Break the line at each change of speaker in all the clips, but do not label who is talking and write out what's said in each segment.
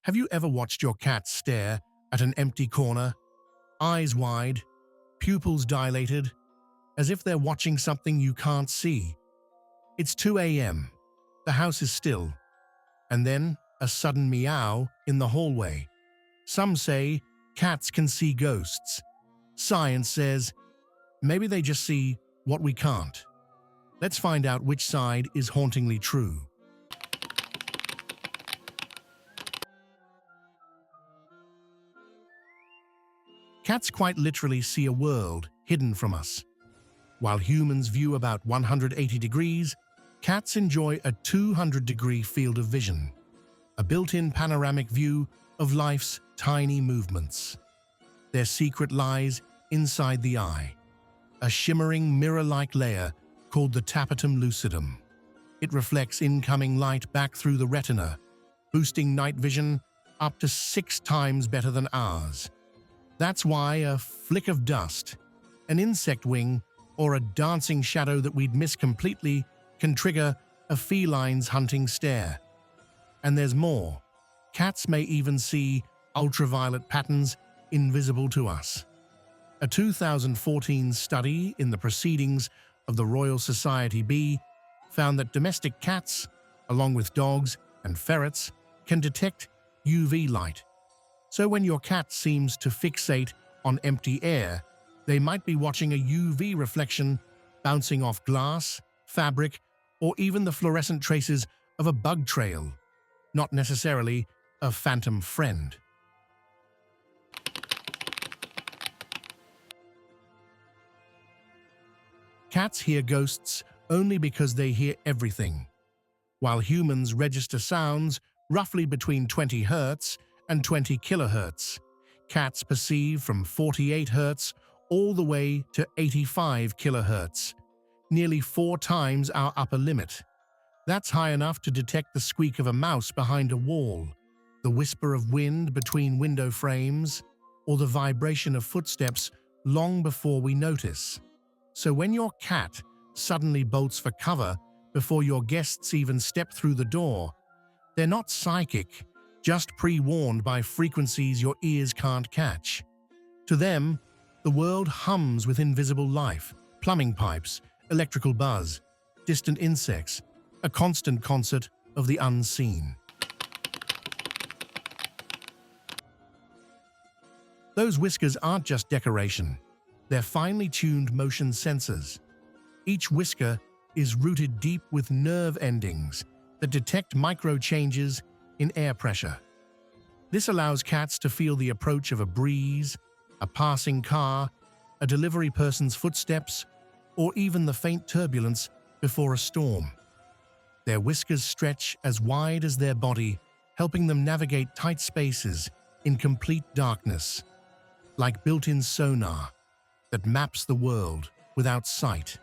Have you ever watched your cat stare at an empty corner, eyes wide, pupils dilated, as if they're watching something you can't see? It's 2 a.m. The house is still, and then a sudden meow in the hallway. Some say cats can see ghosts. Science says maybe they just see what we can't. Let's find out which side is hauntingly true. Cats quite literally see a world hidden from us. While humans view about 180 degrees, cats enjoy a 200-degree field of vision, a built-in panoramic view of life's tiny movements. Their secret lies inside the eye, a shimmering mirror-like layer called the tapetum lucidum. It reflects incoming light back through the retina, boosting night vision up to 6 times better than ours. That's why a flick of dust, an insect wing, or a dancing shadow that we'd miss completely can trigger a feline's hunting stare. And there's more. Cats may even see ultraviolet patterns invisible to us. A 2014 study in the Proceedings of the Royal Society B found that domestic cats, along with dogs and ferrets, can detect UV light. So when your cat seems to fixate on empty air, they might be watching a UV reflection bouncing off glass, fabric, or even the fluorescent traces of a bug trail, not necessarily a phantom friend. Cats hear ghosts only because they hear everything. While humans register sounds roughly between 20 Hz and 20 kHz, cats perceive from 48 Hz all the way to 85 kHz, nearly 4 times our upper limit. That's high enough to detect the squeak of a mouse behind a wall, the whisper of wind between window frames, or the vibration of footsteps long before we notice. So when your cat suddenly bolts for cover before your guests even step through the door, they're not psychic, just pre-warned by frequencies your ears can't catch. To them, the world hums with invisible life, plumbing pipes, electrical buzz, distant insects, a constant concert of the unseen. Those whiskers aren't just decoration. They're finely tuned motion sensors. Each whisker is rooted deep with nerve endings that detect micro changes in air pressure. This allows cats to feel the approach of a breeze, a passing car, a delivery person's footsteps, or even the faint turbulence before a storm. Their whiskers stretch as wide as their body, helping them navigate tight spaces in complete darkness, like built-in sonar that maps the world without sight.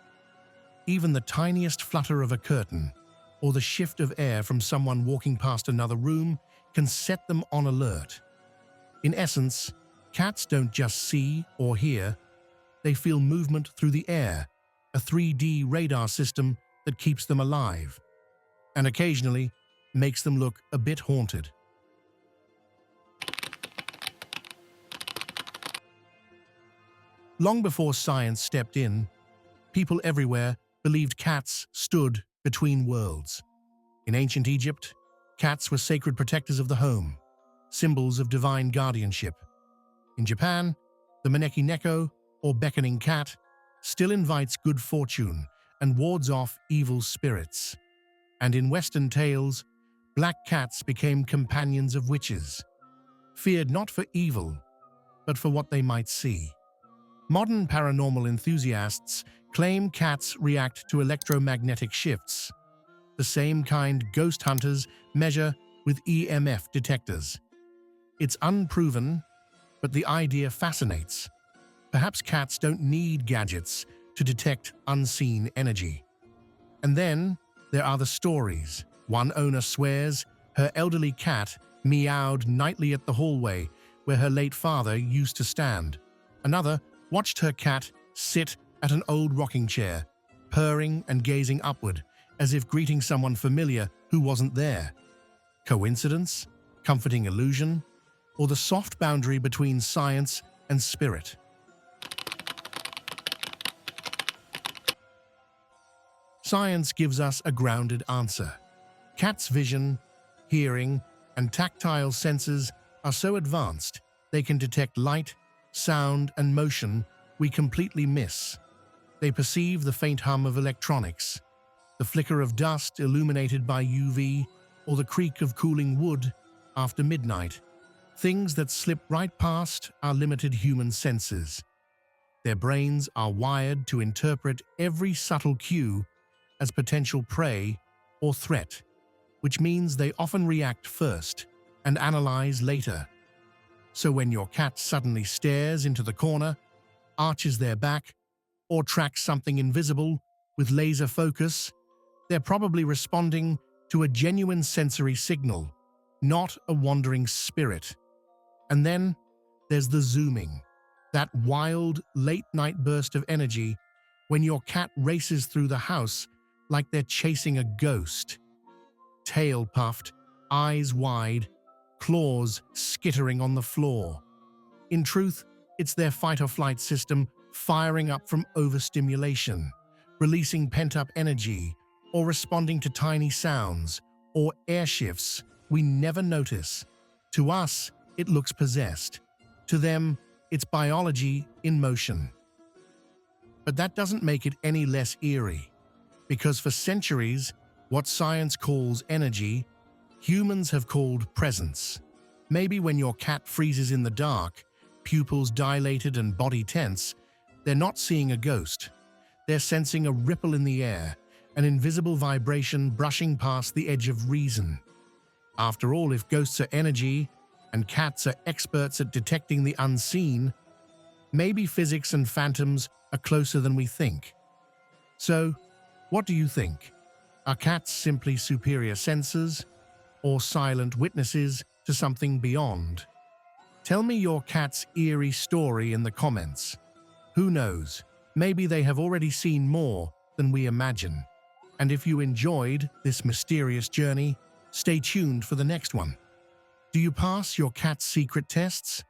Even the tiniest flutter of a curtain or the shift of air from someone walking past another room can set them on alert. In essence, cats don't just see or hear, they feel movement through the air, a 3D radar system that keeps them alive, and occasionally makes them look a bit haunted. Long before science stepped in, people everywhere believed cats stood between worlds. In ancient Egypt, cats were sacred protectors of the home, symbols of divine guardianship. In Japan, the maneki neko, or beckoning cat, still invites good fortune and wards off evil spirits. And in Western tales, black cats became companions of witches, feared not for evil, but for what they might see. Modern paranormal enthusiasts claim cats react to electromagnetic shifts, the same kind ghost hunters measure with EMF detectors. It's unproven, but the idea fascinates. Perhaps cats don't need gadgets to detect unseen energy. And then there are the stories. One owner swears her elderly cat meowed nightly at the hallway where her late father used to stand. Another watched her cat sit at an old rocking chair, purring and gazing upward, as if greeting someone familiar who wasn't there. Coincidence? comforting illusion, or the soft boundary between science and spirit? Science gives us a grounded answer. Cats' vision, hearing, and tactile senses are so advanced they can detect light, sound, and motion we completely miss. They perceive the faint hum of electronics, the flicker of dust illuminated by UV, or the creak of cooling wood after midnight, things that slip right past our limited human senses. Their brains are wired to interpret every subtle cue as potential prey or threat, which means they often react first and analyze later. So when your cat suddenly stares into the corner, arches their back, or tracks something invisible with laser focus, they're probably responding to a genuine sensory signal, not a wandering spirit. And then there's the zooming, that wild, late-night burst of energy when your cat races through the house like they're chasing a ghost. Tail puffed, eyes wide, claws skittering on the floor. In truth, it's their fight-or-flight system firing up from overstimulation, releasing pent-up energy, or responding to tiny sounds or air shifts we never notice. To us, it looks possessed. To them, it's biology in motion. But that doesn't make it any less eerie, because for centuries, what science calls energy, humans have called presence. Maybe when your cat freezes in the dark, pupils dilated and body tense, they're not seeing a ghost. They're sensing a ripple in the air, an invisible vibration brushing past the edge of reason. After all, if ghosts are energy and cats are experts at detecting the unseen, maybe physics and phantoms are closer than we think. So, what do you think? Are cats simply superior sensors, or silent witnesses to something beyond? Tell me your cat's eerie story in the comments. Who knows, maybe they have already seen more than we imagine. And if you enjoyed this mysterious journey, stay tuned for the next one. Do you pass your cat's secret tests?